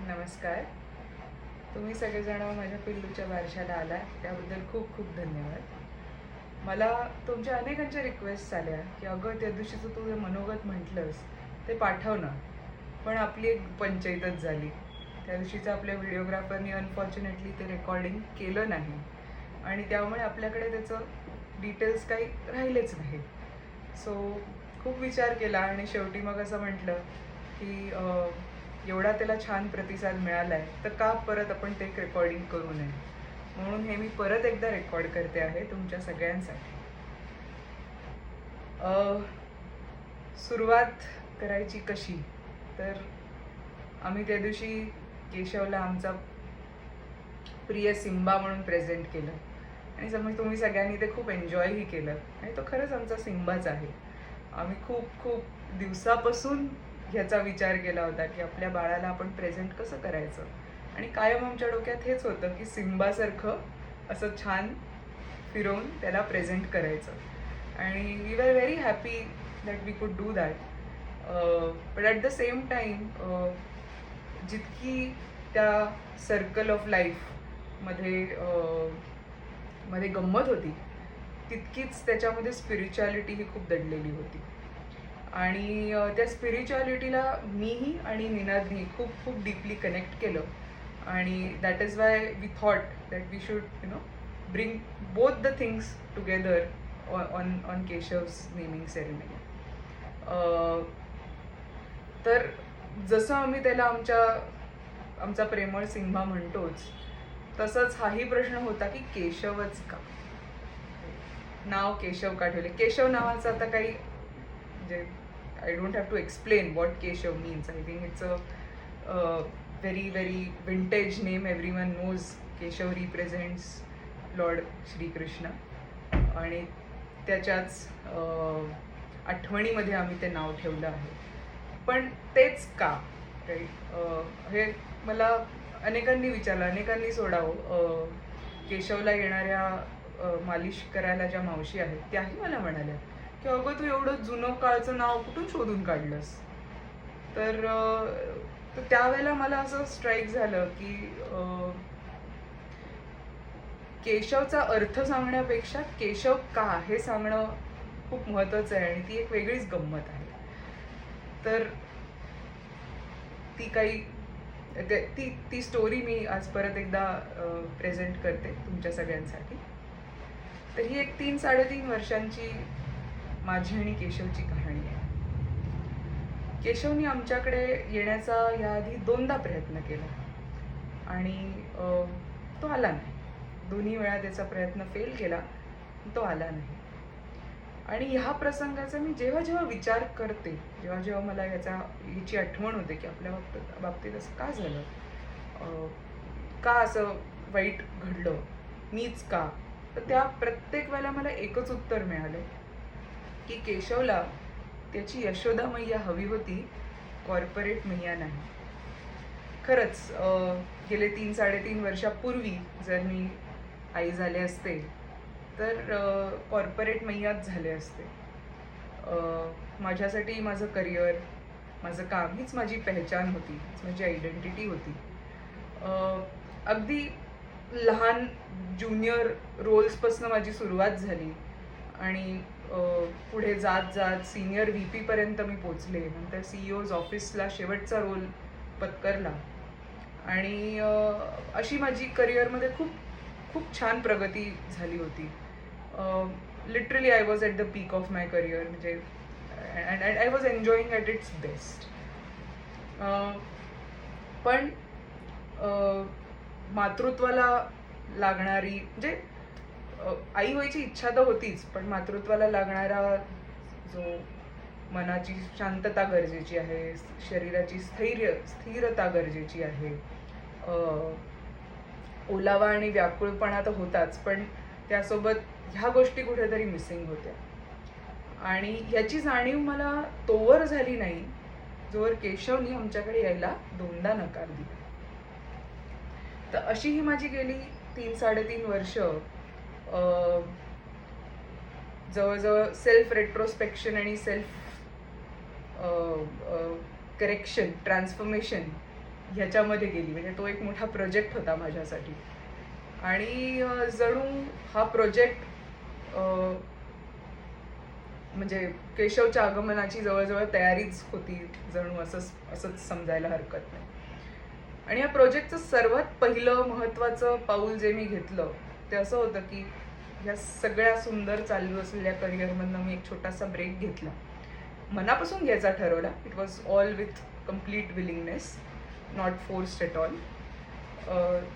नमस्कार. तुम्ही सगळेजण माझ्या पिल्लूच्या बारशाला आला त्याबद्दल खूप खूप धन्यवाद. मला तुमच्या अनेकांच्या रिक्वेस्ट आल्या की अगं त्या दिवशीचं तू जे मनोगत म्हटलंस ते पाठव ना. पण आपली एक पंचायतच झाली. त्या दिवशीचं आपल्या व्हिडिओग्राफरनी अनफॉर्च्युनेटली ते रेकॉर्डिंग केलं नाही आणि त्यामुळे आपल्याकडे त्याचं डिटेल्स काही राहिलेच नाही. सो खूप विचार केला आणि शेवटी मग असं म्हटलं की एवढा त्याला छान प्रतिसाद मिळाला आहे तर का परत आपण ते रेकॉर्डिंग करू नये. म्हणून हे मी परत एकदा रेकॉर्ड करते आहे तुमच्या सगळ्यांसाठी. सुरुवात करायची कशी, तर आम्ही त्या दिवशी केशवला आमचा प्रिय सिम्बा म्हणून प्रेझेंट केलं आणि समज तुम्ही सगळ्यांनी ते खूप एन्जॉयही केलं आणि तो खरंच आमचा सिम्बाच आहे. आम्ही खूप खूप दिवसापासून ह्याचा विचार केला होता की आपल्या बाळाला आपण प्रेझेंट कसं करायचं आणि कायम आमच्या डोक्यात हेच होतं की सिम्बासारखं असं छान फिरवून त्याला प्रेझेंट करायचं आणि we were very happy that we could do that. But at the same time जितकी त्या सर्कल ऑफ लाईफमध्ये मध्ये गंमत होती तितकीच त्याच्यामध्ये स्पिरिच्युअलिटी ही खूप दडलेली होती आणि त्या स्पिरिच्युअलिटीला मीही आणि निनादनी खूप खूप डीपली कनेक्ट केलं आणि that is why we thought that we should bring both the things together on Keshav's naming ceremony. तर जसं आम्ही त्याला आमचा प्रेमळ सिम्बा म्हणतोच तसंच हाही प्रश्न होता की केशवच का, नाव केशव का ठेवले. केशव नावाचं आता काही म्हणजे I don't have to explain what Keshav means. I think it's a very very vintage name. Everyone knows Keshav represents lord Shrikrishna आणि त्याच्याच आठवणीमध्ये आम्ही ते नाव ठेवलं आहे. पण तेच का राईट, हे मला अनेकांनी विचारलं, अनेकांनी सोडावं. केशवला येणाऱ्या मालिश करायला ज्या मावशी आहेत त्याही मला म्हणाल्या की अगं तू एवढं जुनं काळचं नाव कुठून शोधून काढलंस. तर त्यावेळेला मला असं स्ट्राईक झालं की केशवचा अर्थ सांगण्यापेक्षा केशव का हे सांगणं खूप महत्त्वाचं आहे आणि ती एक वेगळीच गंमत आहे. तर ती काही ती स्टोरी मी आज परत एकदा प्रेझेंट करते तुमच्या सगळ्यांसाठी. तर ही एक 3-3.5 वर्षांची माझी आणि केशवची कहाणी आहे. केशवनी आमच्याकडे येण्याचा याआधी 2दा प्रयत्न केला आणि तो आला नाही. दोन्ही वेळा त्याचा प्रयत्न फेल केला, तो आला नाही. आणि ह्या प्रसंगाचा मी जेव्हा जेव्हा विचार करते, जेव्हा जेव्हा मला ह्याची आठवण होते की आपल्या बाबतीत असं का झालं, का असं वाईट घडलं, मीच का, तर त्या प्रत्येक वेळेला मला एकच उत्तर मिळालं की केशवला त्याची यशोदा मैया हवी होती, कॉर्पोरेट मैया नाही. खरंच गेले 3-3.5 वर्षापूर्वी जर मी आई झाले असते तर कॉर्पोरेट मैयाच झाले असते. माझ्यासाठी माझं करिअर, माझं काम हीच माझी पहचान होती, हीच माझी आयडेंटिटी होती. अगदी लहान ज्युनियर रोल्सपासून माझी सुरुवात झाली आणि पुढे जात जात सिनियर VP पर्यंत मी पोचले. नंतर CEOज ऑफिसला शेवटचा रोल पत्करला आणि अशी माझी करिअरमध्ये खूप खूप छान प्रगती झाली होती. Literally I was at the peak of my career, म्हणजे and I was enjoying at its best. पण मातृत्वाला लागणारी म्हणजे आई व्हायची इच्छा तर होतीच, पण मातृत्वाला लागणारा जो मनाची शांतता गरजेची आहे, शरीराची स्थिरता गरजेची आहे, ओलावा आणि व्याकुळपणा तर होताच, पण त्यासोबत ह्या गोष्टी कुठेतरी मिसिंग होत्या. आणि ह्याची जाणीव मला तोवर झाली नाही जोवर केशवनी आमच्याकडे यायला 2दा नकार दिला. तर अशी ही माझी गेली 3-3.5 वर्ष जवळजवळ सेल्फ रेट्रोस्पेक्शन आणि सेल्फ करेक्शन, ट्रान्सफॉर्मेशन ह्याच्यामध्ये गेली. म्हणजे तो एक मोठा प्रोजेक्ट होता माझ्यासाठी. आणि जणू हा प्रोजेक्ट म्हणजे केशवच्या आगमनाची जवळजवळ तयारीच होती जणू, असंच समजायला हरकत नाही. आणि या प्रोजेक्टचं सर्वात पहिलं महत्त्वाचं पाऊल जे मी घेतलं ते असं होतं की ह्या सगळ्या सुंदर चालू असलेल्या करिअरमधनं मी एक छोटासा ब्रेक घेतला. मनापासून घ्यायचा ठरवला. It was all with complete willingness, not forced at all.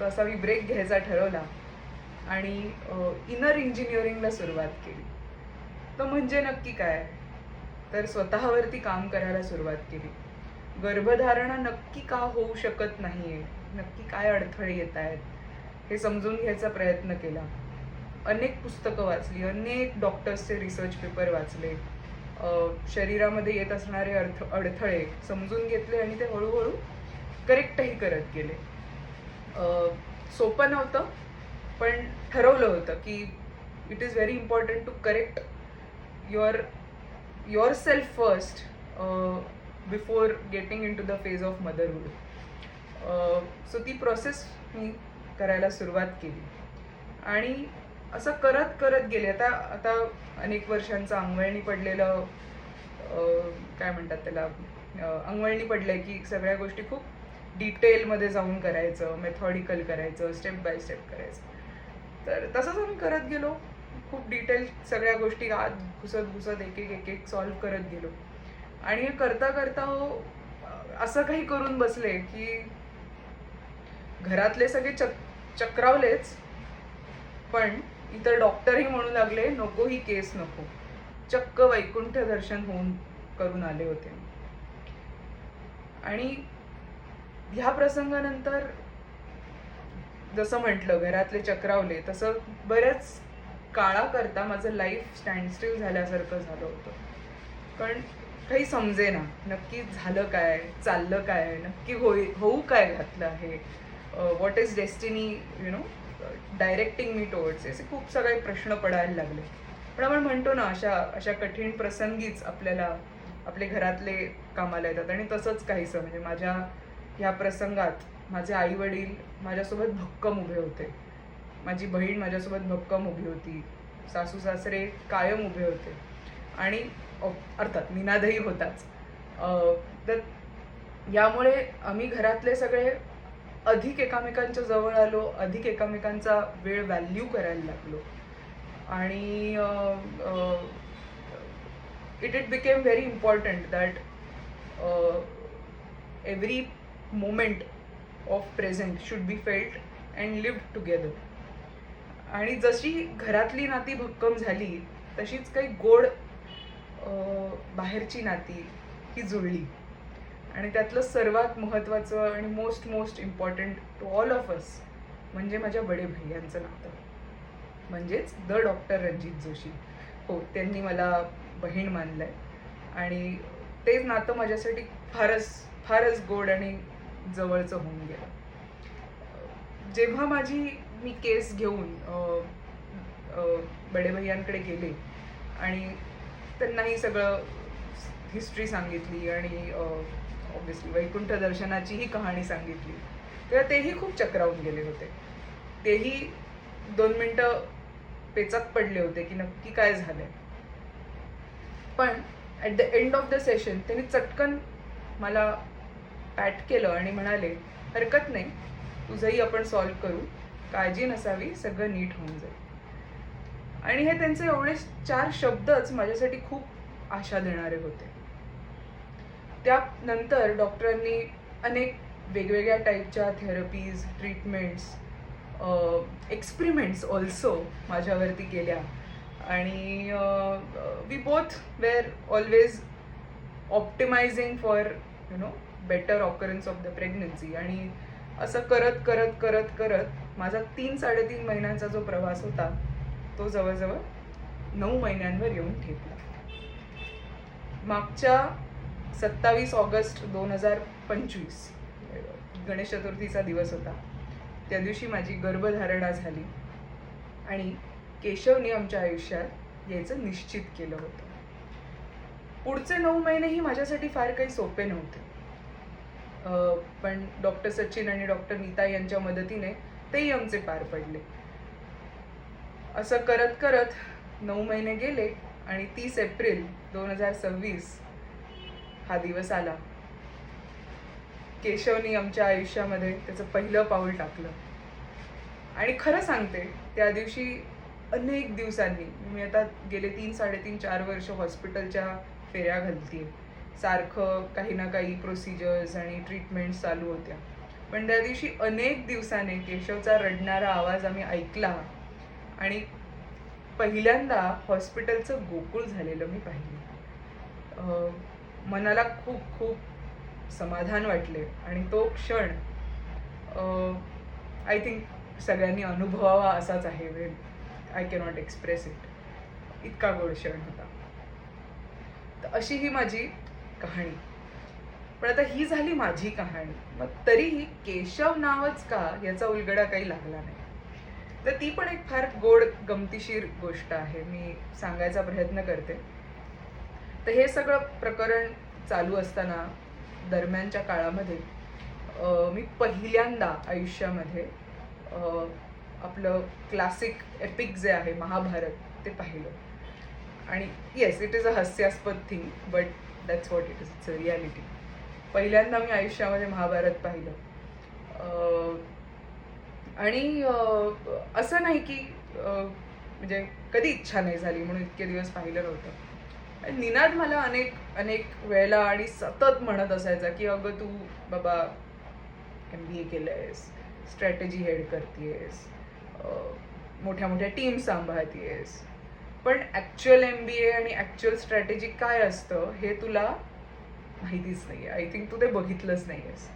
तसा मी ब्रेक घ्यायचा ठरवला आणि इनर इंजिनिअरिंगला सुरुवात केली. तर म्हणजे नक्की काय, तर स्वतःवरती काम करायला सुरुवात केली. गर्भधारणा नक्की का होऊ शकत नाहीये, नक्की काय अडथळे येत आहेत हे समजून घ्यायचा प्रयत्न केला. अनेक पुस्तकं वाचली, अनेक डॉक्टर्सचे रिसर्च पेपर वाचले, शरीरामध्ये येत असणारे अडथळे समजून घेतले आणि ते हळूहळू करेक्टही करत गेले. सोपं नव्हतं, पण ठरवलं होतं की it is very important to correct yourself first before getting into the phase of motherhood. So ती प्रोसेस मी करायला सुरुवात केली आणि असं करत करत गेले. आता अनेक वर्षांचं अंगवळणी पडलेलं, काय म्हणतात त्याला, अंगवळणी पडलंय की सगळ्या गोष्टी खूप डिटेलमध्ये जाऊन करायचं, मेथॉडिकल करायचं, स्टेप बाय स्टेप करायचं. तर तसंच आम्ही करत गेलो. खूप डिटेल सगळ्या गोष्टी आत घुसत एक एक सॉल्व्ह करत गेलो. आणि करता करता असं काही करून बसले की घरातले सगळे चक्रावलेच, पण इतर डॉक्टरही म्हणू लागले नको ही केस नको. चक्क वैकुंठ दर्शन करून आले होते. आणि ह्या प्रसंगानंतर जसं म्हटलं घरातले चक्रावले, तसं बऱ्याच काळाकरता माझं लाईफ स्टँडस्टिल झाल्यासारखं झालं होतं. कारण काही समजेना नक्की झालं काय, चाललं काय, नक्की होऊ काय घातलं आहे, what is destiny directing me towards, असे खूप सगळे प्रश्न पडायला लागले. पण आपण म्हणतो ना, अशा कठीण प्रसंगीच आपले घरातले कामाला येतात. आणि तसंच काहीसं म्हणजे माझ्या ह्या प्रसंगात माझे आई वडील माझ्यासोबत भक्कम उभे होते, माझी बहीण माझ्यासोबत भक्कम उभी होती, सासू सासरे कायम उभे होते आणि अर्थात निनादही होताच. तर यामुळे आम्ही घरातले सगळे अधिक एकामेकांच्या जवळ आलो, अधिक एकामेकांचा वेळ व्हॅल्यू करायला लागलो. आणि it became very important that every moment of present should be felt and lived together. आणि जशी घरातली नाती भक्कम झाली तशीच काही गोड बाहेरची नाती ही जुळली. आणि त्यातलं सर्वात महत्त्वाचं आणि most important to all of us म्हणजे माझ्या बडे भैयांचं नातं, म्हणजेच द डॉक्टर रणजित जोशी. हो, त्यांनी मला बहीण मानलंय आणि तेच नातं माझ्यासाठी फारच गोड आणि जवळचं होऊन गेलं. जेव्हा मी केस घेऊन बडे भैयांकडे गेले आणि त्यांनाही सगळं हिस्ट्री सांगितली आणि ऑब्व्हियसली वैकुंठ दर्शनाचीही कहाणी सांगितली, तेव्हा तेही खूप चक्रावून गेले होते. तेही 2 मिनटं पेचात पडले होते की नक्की काय झालंय. पण at the end of the session त्यांनी चटकन मला पॅट केलं आणि म्हणाले, हरकत नाही, तुझंही आपण सॉल्व्ह करू, काळजी नसावी, सगळं नीट होऊन जाईल. आणि हे त्यांचे एवढे 4 शब्दच माझ्यासाठी खूप आशा देणारे होते. त्यानंतर डॉक्टरांनी अनेक वेगवेगळ्या टाईपच्या थेरपीज, ट्रीटमेंट्स, एक्सपेरिमेंट्स ऑल्सो माझ्यावरती केल्या. आणि we both were always optimising for better occurrence of the pregnancy. आणि असं करत माझा 3-3.5 महिन्यांचा जो प्रवास होता तो जवळजवळ 9 महिन्यांवर येऊन ठेपला. मागच्या 27 ऑगस्ट 2025 गणेश चतुर्थीचा दिवस होता. त्या दिवशी माझी गर्भधारणा झाली आणि केशवने आमच्या आयुष्यात यायचं निश्चित केलं होतं. पुढचे 9 महिनेही माझ्यासाठी फार काही सोपे नव्हते. पण डॉक्टर सचिन आणि डॉक्टर नीता यांच्या मदतीने तेही आमचे पार पडले. असं करत करत 9 महिने गेले आणि 30 एप्रिल 2026 हा दिवस आला. केशवनी आमच्या आयुष्यामध्ये त्याचं पहिलं पाऊल टाकलं. आणि खरं सांगते, त्या दिवशी अनेक दिवसांनी, मी आता गेले 3-3.5-4 वर्ष हॉस्पिटलच्या फेऱ्या घालतीये. सारखं काही ना काही प्रोसिजर्स आणि ट्रीटमेंट्स चालू होत्या. पण त्या दिवशी अनेक दिवसाने केशवचा रडणारा आवाज आम्ही ऐकला आणि पहिल्यांदा हॉस्पिटलचं गोकुळ झालेलं मी पाहिलं. मनाला खूप खूप समाधान वाटले आणि तो क्षण आय थिंक सगळ्यांनी अनुभवावा असाच आहे. I cannot express it. इतका गोड क्षण होता. तर अशी ही माझी कहाणी. पण आता ही झाली माझी कहाणी. मग तरीही केशव नावच का याचा उलगडा काही लागला नाही. तर ती पण एक फार गोड गमतीशीर गोष्ट आहे. मी सांगायचा प्रयत्न करते. तर हे सगळं प्रकरण चालू असताना दरम्यानच्या काळामध्ये मी पहिल्यांदा आयुष्यामध्ये आपलं क्लासिक एपिक जे आहे महाभारत ते पाहिलं. आणि येस, इट इज अ हास्यास्पद thing, but that's what it is. It's a reality. पहिल्यांदा मी आयुष्यामध्ये महाभारत पाहिलं. आणि असं नाही की म्हणजे कधी इच्छा नाही झाली म्हणून इतके दिवस पाहिलं नव्हतं. निनाद मला अनेक वेळेला आणि सतत म्हणत असायचा की अगं तू बाबा MBA केलंयस, स्ट्रॅटेजी हेड करतेयस, मोठ्या मोठ्या टीम सांभाळतेयस, पण ॲक्च्युअल MBA आणि ॲक्च्युअल स्ट्रॅटेजी काय असतं हे तुला माहितीच नाही आहे. आय थिंक तू ते बघितलंच नाही आहेस.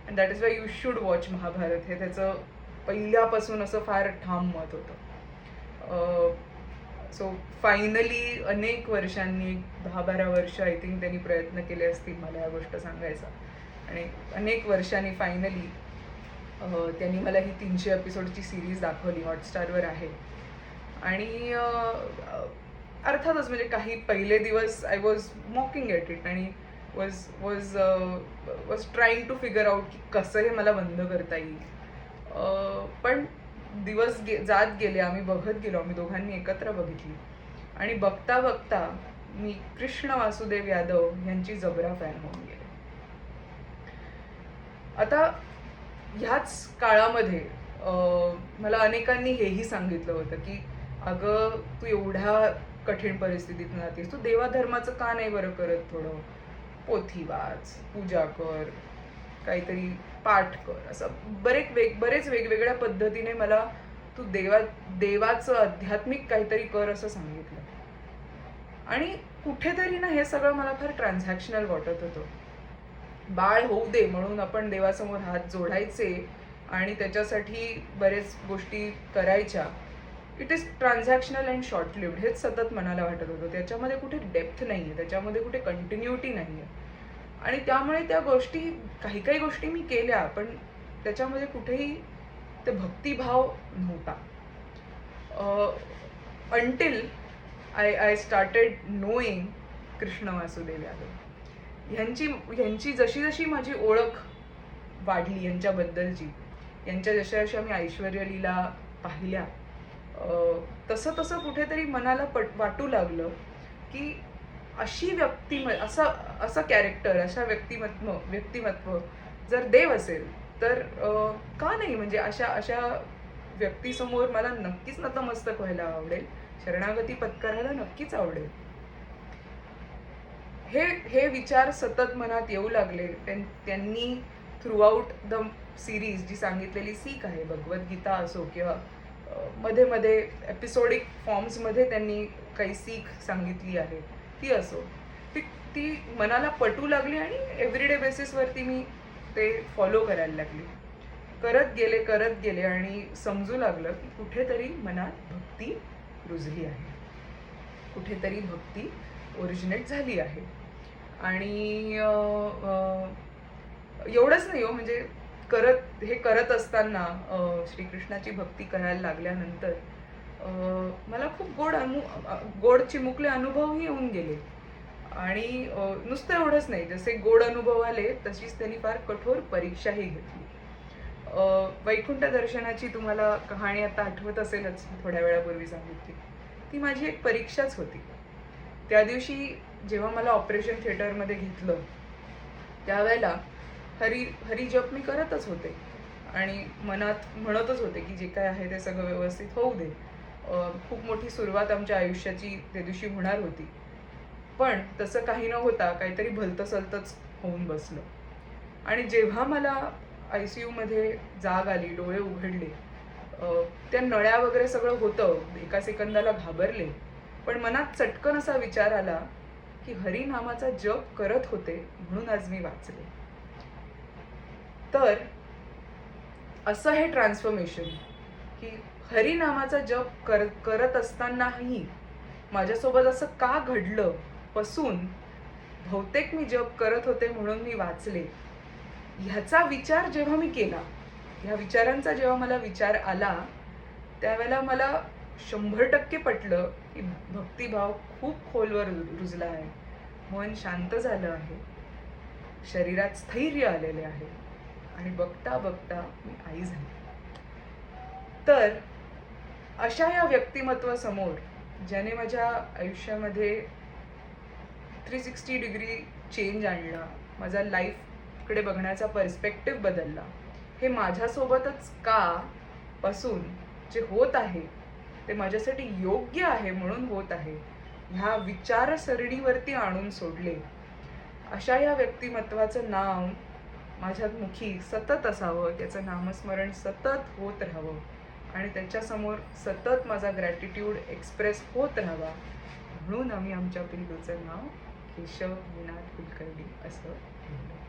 And that is why you should watch Mahabharat. हे त्याचं पहिल्यापासून असं फार ठाम मत होतं. सो फायनली अनेक वर्षांनी, 10-12 वर्ष आय थिंक त्यांनी प्रयत्न केले असतील मला या गोष्ट सांगायचा. आणि अनेक वर्षांनी फायनली त्यांनी मला ही 300 एपिसोडची सिरीज दाखवली. हॉटस्टारवर आहे. आणि अर्थातच म्हणजे काही पहिले दिवस I was mocking at it आणि was trying to figure out की कसं हे मला बंद करता येईल. पण दिवस जात गेले, आम्ही बघत गेलो, आम्ही दोघांनी एकत्र बघितली. आणि बघता बघता मी कृष्ण वासुदेव यादव यांची जबरा फॅन होऊन गेले. आता ह्याच काळामध्ये मला अनेकांनी हेही सांगितलं होतं की अगं तू एवढ्या कठीण परिस्थितीत राहतेस, तू देवाधर्माचं का नाही बरं करत, थोडं पोथी वाच, पूजा कर, काहीतरी पाठ कर. असं बरेच वेगवेगळ्या पद्धतीने मला तू देवाचं आध्यात्मिक काहीतरी कर असं सांगितलं. आणि कुठेतरी ना हे सगळं मला फार ट्रान्झॅक्शनल वाटत होतं. बाळ होऊ दे म्हणून आपण देवासमोर हात जोडायचे आणि त्याच्यासाठी बरेच गोष्टी करायच्या. It is transactional and short lived. हेच सतत मनाला वाटत होतं. त्याच्यामध्ये कुठे डेप्थ नाही आहे, त्याच्यामध्ये कुठे कंटिन्युटी नाही आहे. आणि त्यामुळे त्या गोष्टी, काही गोष्टी मी केल्या, पण त्याच्यामध्ये कुठेही ते भक्तिभाव नव्हता. Until I started knowing Krishna Vasudev Yadav. ह्यांची जशी जशी माझी ओळख वाढली यांच्याबद्दलची, यांच्या जशा जशा मी ऐश्वर्य लीला पाहिल्या, तसं तसं कुठेतरी मनाला वाटू लागलं की अशी असं कॅरेक्टर, अशा व्यक्तिमत्व जर देव असेल तर का नाही, म्हणजे अशा व्यक्तीसमोर मला नक्कीच नतमस्तक व्हायला आवडेल, शरणागती पत्करायला नक्कीच आवडेल. हे विचार सतत मनात येऊ लागले. त्यांनी थ्रूआउट द सिरीज जी सांगितलेली सीख आहे, भगवद्गीता असो किंवा मध्ये मध्ये एपिसोडिक फॉर्म्समध्ये त्यांनी काही सीख सांगितली आहे ती असो, ती मनाला पटू लागली आणि एव्हरीडे बेसिसवरती मी ते फॉलो करायला लागली. करत गेले आणि समजू लागलं की कुठेतरी मनात भक्ती रुजली आहे, कुठेतरी भक्ती ओरिजिनेट झाली आहे. आणि एवढंच नाही हो, म्हणजे हे करत असताना श्रीकृष्णाची भक्ती करायला लागल्यानंतर मला खूप गोड चिमुकले अनुभवही येऊन गेले. आणि नुसतं एवढंच नाही, जसे गोड अनुभव आले तशीच त्यांनी फार कठोर परीक्षाही घेतली. वैकुंठ दर्शनाची तुम्हाला कहाणी आता आठवत असेलच, थोड्या वेळापूर्वी सांगितली. ती माझी एक परीक्षाच होती. त्या दिवशी जेव्हा मला ऑपरेशन थिएटरमध्ये घेतलं, त्यावेळेला हरी जप मी करतच होते आणि मनात म्हणतच होते की जे काय आहे ते सगळं व्यवस्थित होऊ दे. खूप मोठी सुरुवात आमच्या आयुष्याची त्या दिवशी होणार होती. पण तसं काही न होता काहीतरी भलतंसलतंच होऊन बसलं. आणि जेव्हा मला ICUमध्ये जाग आली, डोळे उघडले, त्या नळ्या वगैरे सगळं होतं, एका सेकंदाला घाबरले. पण मनात चटकन असा विचार आला की हरिनामाचा जप करत होते म्हणून आज मी वाचले. तर असं हे ट्रान्सफॉर्मेशन की हरिनामाचा जप करत असतानाही माझ्यासोबत असं का घडलं पासून बहुतेक मी जप करत होते म्हणून मी वाचले, ह्याचा विचार जेव्हा मी केला, ह्या विचारांचा जेव्हा मला विचार आला, त्यावेळेला मला 100% पटलं की भक्तिभाव खूप खोलवर रुजला आहे, मन शांत झालं आहे, शरीरात स्थैर्य आलेले आहे आणि बघता बघता मी आई झाली. तर अशा या व्यक्तिमत्वासमोर ज्याने माझ्या आयुष्यामध्ये 360 डिग्री चेंज आणला, माझा लाईफकडे बघण्याचा पर्स्पेक्टिव्ह बदलला, हे माझ्यासोबतच का पासून जे होत आहे ते माझ्यासाठी योग्य आहे म्हणून होत आहे, ह्या विचारसरणीवरती आणून सोडले. अशा या व्यक्तिमत्वाचं नाव माझ्यात मुखी सतत असावं, त्याचं नामस्मरण सतत होत राहावं आणि त्याच्यासमोर सतत माझा ग्रॅटिट्यूड एक्सप्रेस होत राहावा, म्हणून आम्ही आमच्या पिल्लूचं नाव केशव विनायक कुलकर्णी असं ठेवलं.